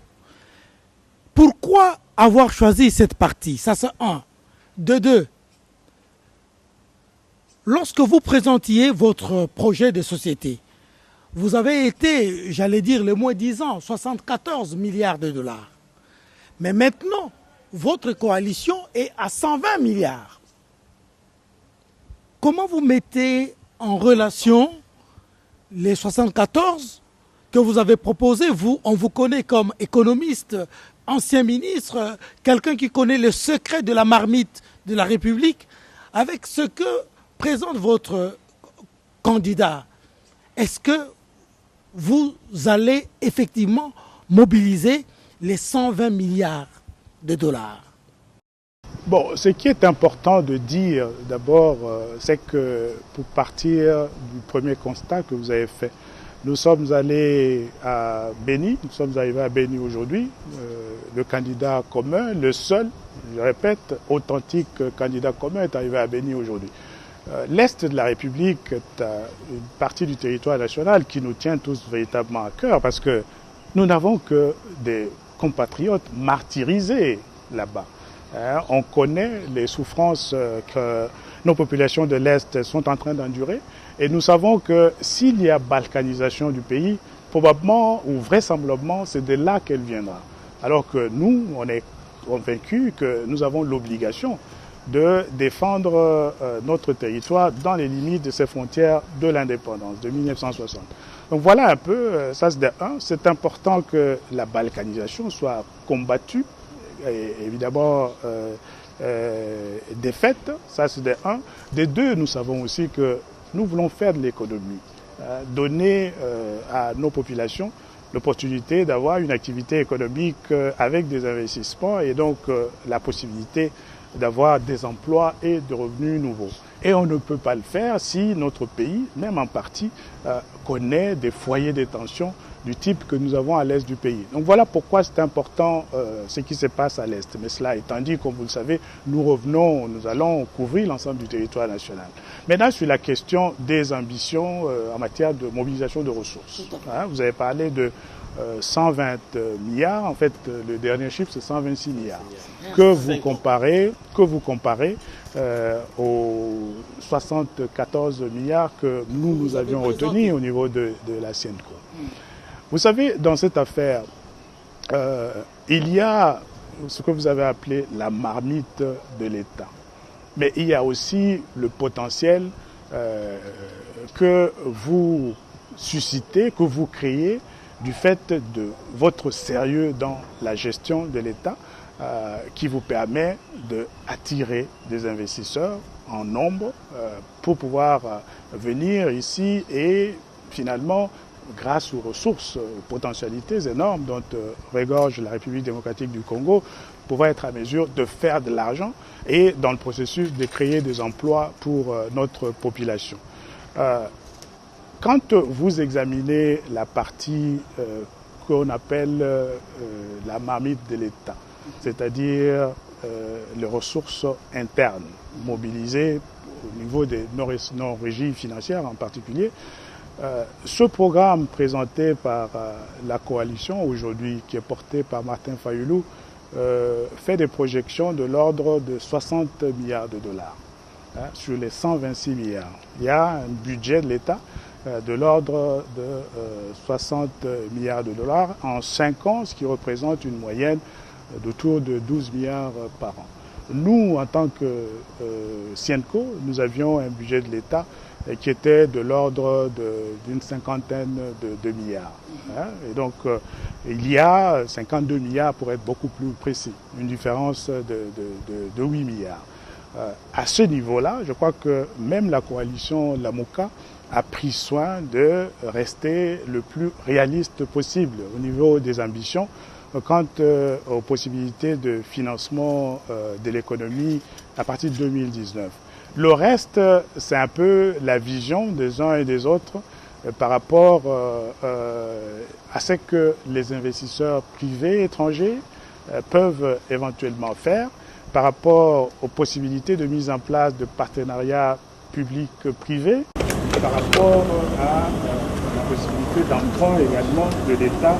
Pourquoi avoir choisi cette partie? Ça c'est un. De deux, lorsque vous présentiez votre projet de société, vous avez été, j'allais dire, le moins-disant, 74 milliards de dollars. Mais maintenant, votre coalition est à 120 milliards. Comment vous mettez en relation les 74 que vous avez proposés? On vous connaît comme économiste, ancien ministre, quelqu'un qui connaît le secret de la marmite de la République, avec ce que présente votre candidat. Est-ce que vous allez effectivement mobiliser les 120 milliards de dollars? Bon, ce qui est important de dire d'abord, c'est que pour partir du premier constat que vous avez fait, nous sommes allés à Béni, nous sommes arrivés à Béni aujourd'hui, le candidat commun, le seul, je répète, authentique candidat commun est arrivé à Béni aujourd'hui. L'Est de la République est une partie du territoire national qui nous tient tous véritablement à cœur parce que nous n'avons que des compatriotes martyrisés là-bas. On connaît les souffrances que nos populations de l'Est sont en train d'endurer et nous savons que s'il y a balkanisation du pays, probablement ou vraisemblablement, c'est de là qu'elle viendra. Alors que nous, on est convaincus que nous avons l'obligation de défendre notre territoire dans les limites de ces frontières de l'indépendance de 1960. Donc voilà un peu, ça c'est de un, c'est important que la balkanisation soit combattue, et évidemment défaite, ça c'est de un. De deux, nous savons aussi que nous voulons faire de l'économie, donner à nos populations l'opportunité d'avoir une activité économique avec des investissements et donc la possibilité d'avoir des emplois et de revenus nouveaux. Et on ne peut pas le faire si notre pays, même en partie, connaît des foyers de tension du type que nous avons à l'est du pays. Donc voilà pourquoi c'est important ce qui se passe à l'est. Mais cela étant dit, comme vous le savez, nous allons couvrir l'ensemble du territoire national. Maintenant, sur la question des ambitions en matière de mobilisation de ressources. Vous avez parlé de 120 milliards. En fait, le dernier chiffre, c'est 126 milliards. Que vous comparez aux 74 milliards que nous avions retenus au niveau de la Sienco. Vous savez, dans cette affaire, il y a ce que vous avez appelé la marmite de l'État. Mais il y a aussi le potentiel que vous suscitez, que vous créez du fait de votre sérieux dans la gestion de l'État qui vous permet d'attirer des investisseurs en nombre pour pouvoir venir ici et finalement, grâce aux ressources, aux potentialités énormes dont regorge la République démocratique du Congo, pouvoir être à mesure de faire de l'argent et dans le processus de créer des emplois pour notre population. Quand vous examinez la partie qu'on appelle la marmite de l'État, c'est-à-dire les ressources internes mobilisées au niveau des non-régies financières en particulier, ce programme présenté par la coalition aujourd'hui, qui est porté par Martin Fayulu, fait des projections de l'ordre de 60 milliards de dollars sur les 126 milliards. Il y a un budget de l'État de l'ordre de 60 milliards de dollars en 5 ans, ce qui représente une moyenne d'autour de 12 milliards par an. Nous, en tant que Sienco, nous avions un budget de l'État qui était de l'ordre d'une cinquantaine de milliards. Et donc, il y a 52 milliards pour être beaucoup plus précis, une différence de 8 milliards. À ce niveau-là, je crois que même la coalition Lamuka a pris soin de rester le plus réaliste possible au niveau des ambitions quant aux possibilités de financement de l'économie à partir de 2019. Le reste, c'est un peu la vision des uns et des autres par rapport à ce que les investisseurs privés étrangers peuvent éventuellement faire, par rapport aux possibilités de mise en place de partenariats publics-privés, par rapport à la possibilité d'emprunt également de l'État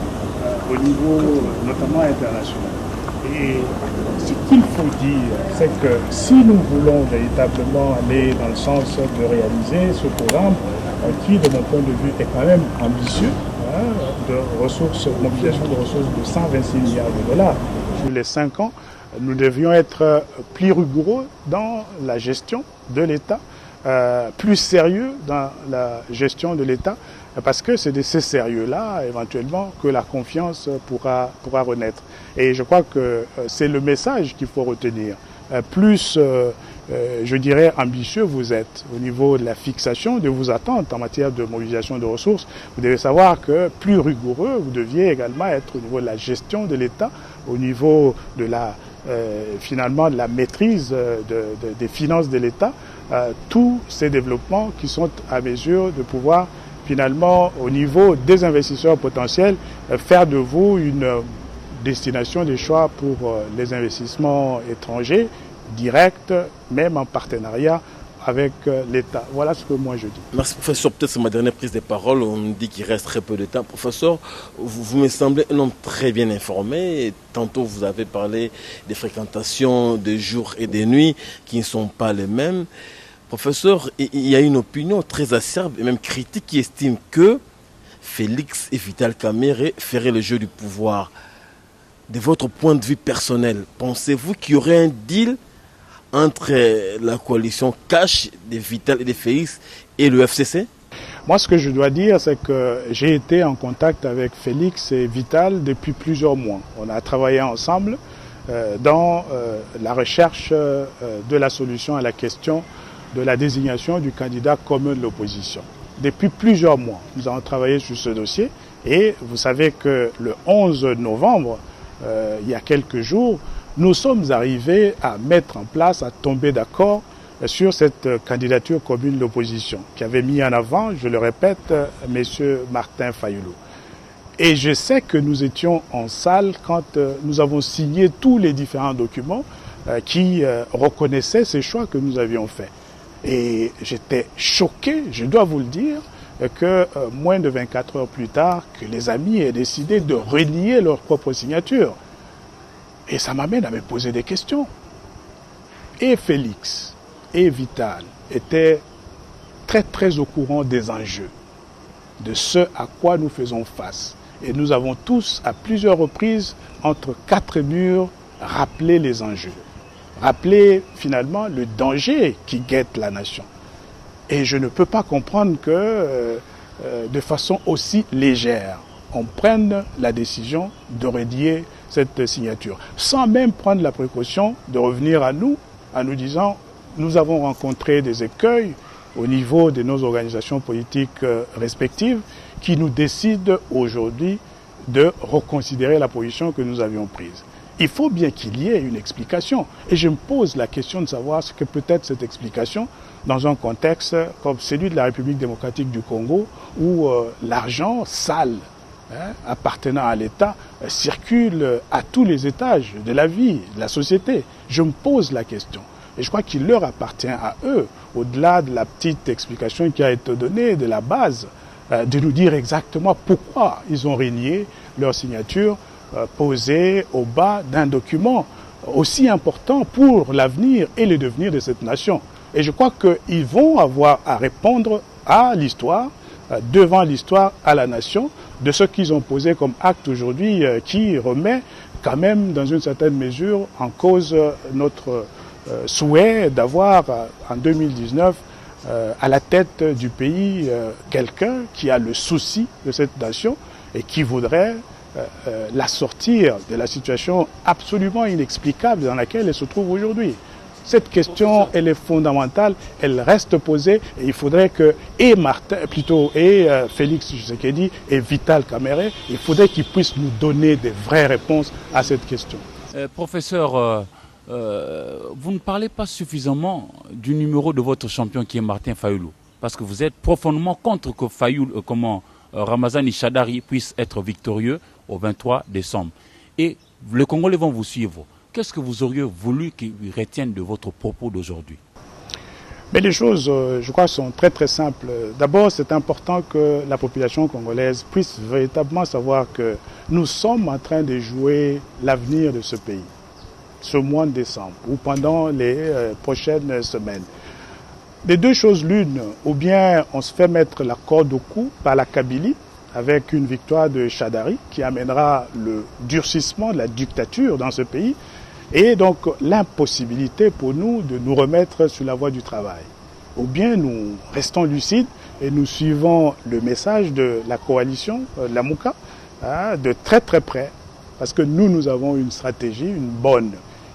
au niveau notamment international. Et ce qu'il faut dire, c'est que si nous voulons véritablement aller dans le sens de réaliser ce programme, qui de mon point de vue est quand même ambitieux, de ressources, mobilisation de ressources de 126 milliards de dollars sur les 5 ans, nous devions être plus rigoureux dans la gestion de l'État, plus sérieux dans la gestion de l'État, parce que c'est de ce sérieux-là, éventuellement, que la confiance pourra renaître. Et je crois que c'est le message qu'il faut retenir. Plus, je dirais, ambitieux vous êtes au niveau de la fixation de vos attentes en matière de mobilisation de ressources, vous devez savoir que plus rigoureux, vous deviez également être au niveau de la gestion de l'État, au niveau de la, finalement, de la maîtrise des finances de l'État, tous ces développements qui sont à mesure de pouvoir finalement, au niveau des investisseurs potentiels, faire de vous une destination des choix pour les investissements étrangers, directs, même en partenariat avec l'État. Voilà ce que moi je dis. Merci, professeur. Peut-être c'est ma dernière prise de parole. On me dit qu'il reste très peu de temps. Professeur, vous me semblez un homme très bien informé. Tantôt, vous avez parlé des fréquentations de jours et de nuits qui ne sont pas les mêmes. Professeur, il y a une opinion très acerbe et même critique qui estime que Félix et Vital Kamerhe feraient le jeu du pouvoir. De votre point de vue personnel, pensez-vous qu'il y aurait un deal entre la coalition cash de Vital et de Félix et le FCC? Moi, ce que je dois dire, c'est que j'ai été en contact avec Félix et Vital depuis plusieurs mois. On a travaillé ensemble dans la recherche de la solution à la question de la désignation du candidat commun de l'opposition. Depuis plusieurs mois, nous avons travaillé sur ce dossier et vous savez que le 11 novembre, il y a quelques jours, nous sommes arrivés à mettre en place, à tomber d'accord sur cette candidature commune de l'opposition qui avait mis en avant, je le répète, M. Martin Fayulu. Et je sais que nous étions en salle quand nous avons signé tous les différents documents qui reconnaissaient ces choix que nous avions faits. Et j'étais choqué, je dois vous le dire, que moins de 24 heures plus tard, que les amis aient décidé de renier leur propre signature. Et ça m'amène à me poser des questions. Et Félix et Vital étaient très très au courant des enjeux, de ce à quoi nous faisons face. Et nous avons tous, à plusieurs reprises, entre quatre murs, rappelé les enjeux. Rappelé finalement le danger qui guette la nation. Et je ne peux pas comprendre que de façon aussi légère, on prenne la décision de renier cette signature, sans même prendre la précaution de revenir à nous, en nous disant, nous avons rencontré des écueils au niveau de nos organisations politiques respectives qui nous décident aujourd'hui de reconsidérer la position que nous avions prise. Il faut bien qu'il y ait une explication. Et je me pose la question de savoir ce que peut être cette explication dans un contexte comme celui de la République démocratique du Congo où l'argent sale appartenant à l'État circule à tous les étages de la vie, de la société. Je me pose la question. Et je crois qu'il leur appartient à eux, au-delà de la petite explication qui a été donnée de la base, de nous dire exactement pourquoi ils ont renié leur signature posée au bas d'un document aussi important pour l'avenir et le devenir de cette nation. Et je crois qu'ils vont avoir à répondre à l'histoire, devant l'histoire, à la nation, de ce qu'ils ont posé comme acte aujourd'hui qui remet quand même dans une certaine mesure en cause notre souhait d'avoir en 2019 à la tête du pays quelqu'un qui a le souci de cette nation et qui voudrait la sortir de la situation absolument inexplicable dans laquelle elle se trouve aujourd'hui. Cette question, elle est fondamentale, elle reste posée et il faudrait que Félix Tshisekedi et Vital Kamerhe, il faudrait qu'ils puissent nous donner des vraies réponses à cette question. Professeur, vous ne parlez pas suffisamment du numéro de votre champion qui est Martin Fayulu, parce que vous êtes profondément contre que Ramazani Shadari puisse être victorieux au 23 décembre. Et les Congolais vont vous suivre. Qu'est-ce que vous auriez voulu qu'ils retiennent de votre propos d'aujourd'hui? Mais les choses, je crois, sont très très simples. D'abord, c'est important que la population congolaise puisse véritablement savoir que nous sommes en train de jouer l'avenir de ce pays, ce mois de décembre ou pendant les prochaines semaines. Des deux choses l'une, ou bien on se fait mettre la corde au cou par la Kabylie avec une victoire de Shadari qui amènera le durcissement de la dictature dans ce pays et donc l'impossibilité pour nous de nous remettre sur la voie du travail. Ou bien nous restons lucides et nous suivons le message de la coalition, la Mouka, de très très près parce que nous avons une stratégie, une bonne,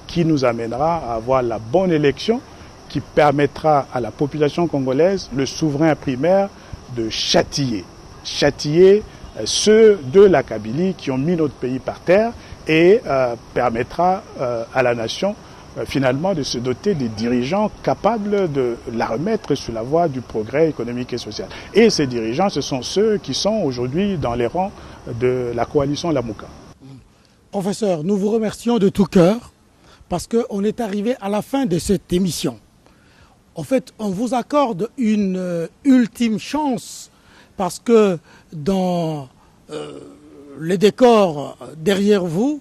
qui nous amènera à avoir la bonne élection qui permettra à la population congolaise, le souverain primaire, de châtier ceux de la Kabylie qui ont mis notre pays par terre et permettra à la nation finalement de se doter des dirigeants capables de la remettre sur la voie du progrès économique et social. Et ces dirigeants, ce sont ceux qui sont aujourd'hui dans les rangs de la coalition Lamouka. Professeur, nous vous remercions de tout cœur parce qu'on est arrivé à la fin de cette émission. En fait, on vous accorde une ultime chance parce que dans les décors derrière vous,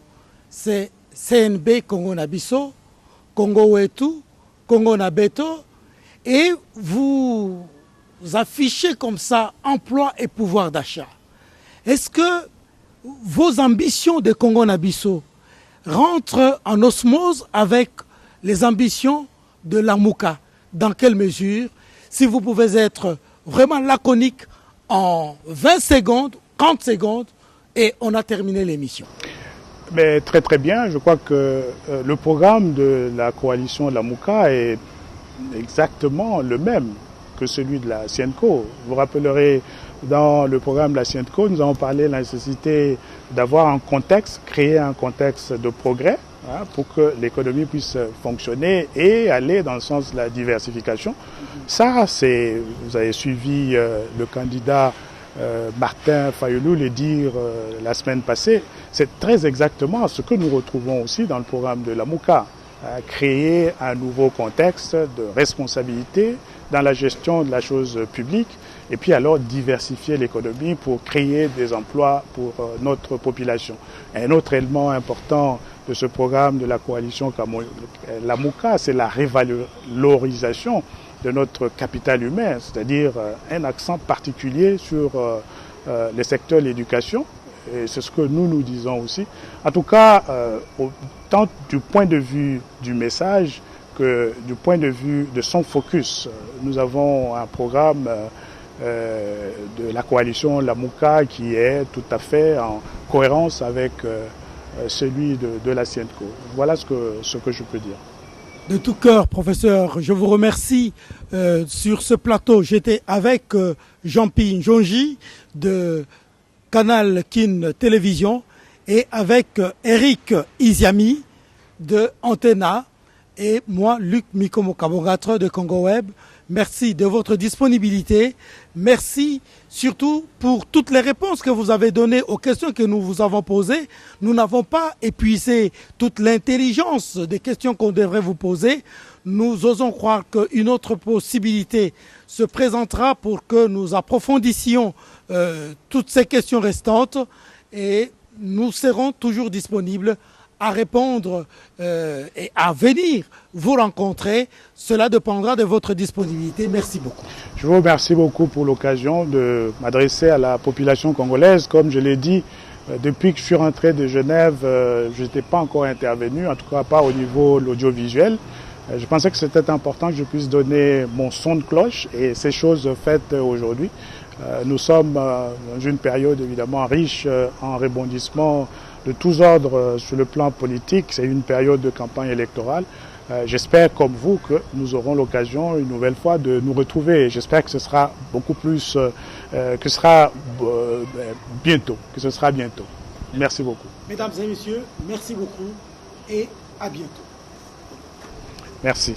c'est CNB Congo Nabiso, Congo Wetu, Congo Nabeto, et vous affichez comme ça emploi et pouvoir d'achat. Est-ce que vos ambitions de Congo Nabiso rentrent en osmose avec les ambitions de la Mouka? Dans quelle mesure? Si vous pouvez être vraiment laconique en 20 secondes, 30 secondes, et on a terminé l'émission. Mais très très bien, je crois que le programme de la coalition de la Mouka est exactement le même que celui de la Sienco. Vous rappellerez, dans le programme de la Sienco, nous avons parlé de la nécessité d'avoir un contexte, créer un contexte de progrès, pour que l'économie puisse fonctionner et aller dans le sens de la diversification. Ça, vous avez suivi le candidat Martin Fayulu le dire la semaine passée, c'est très exactement ce que nous retrouvons aussi dans le programme de la Mouka. Créer un nouveau contexte de responsabilité, dans la gestion de la chose publique et puis alors diversifier l'économie pour créer des emplois pour notre population. Un autre élément important de ce programme de la coalition Lamuka, c'est la révalorisation de notre capital humain, c'est-à-dire un accent particulier sur le secteur de l'éducation. Et c'est ce que nous disons aussi. En tout cas, tant du point de vue du message que du point de vue de son focus. Nous avons un programme de la coalition Lamuka qui est tout à fait en cohérence avec celui de la Sienco. Voilà ce que je peux dire. De tout cœur, professeur, je vous remercie. Sur ce plateau, j'étais avec Jean-Pierre Njonji de Canal Kin Télévision et avec Eric Iziami de Antena et moi, Luc Mikomo-Kabongatre de Congo Web. Merci de votre disponibilité. Merci surtout pour toutes les réponses que vous avez données aux questions que nous vous avons posées. Nous n'avons pas épuisé toute l'intelligence des questions qu'on devrait vous poser. Nous osons croire qu'une autre possibilité se présentera pour que nous approfondissions toutes ces questions restantes et nous serons toujours disponibles à répondre et à venir vous rencontrer. Cela dépendra de votre disponibilité. Merci beaucoup. Je vous remercie beaucoup pour l'occasion de m'adresser à la population congolaise. Comme je l'ai dit, depuis que je suis rentré de Genève, je n'étais pas encore intervenu, en tout cas pas au niveau de l'audiovisuel. Je pensais que c'était important que je puisse donner mon son de cloche et ces choses faites aujourd'hui. Nous sommes dans une période évidemment riche en rebondissements de tous ordres sur le plan politique. C'est une période de campagne électorale. J'espère, comme vous, que nous aurons l'occasion une nouvelle fois de nous retrouver. J'espère que ce sera beaucoup plus, que ce sera bientôt, Merci beaucoup. Mesdames et messieurs, merci beaucoup et à bientôt. Merci.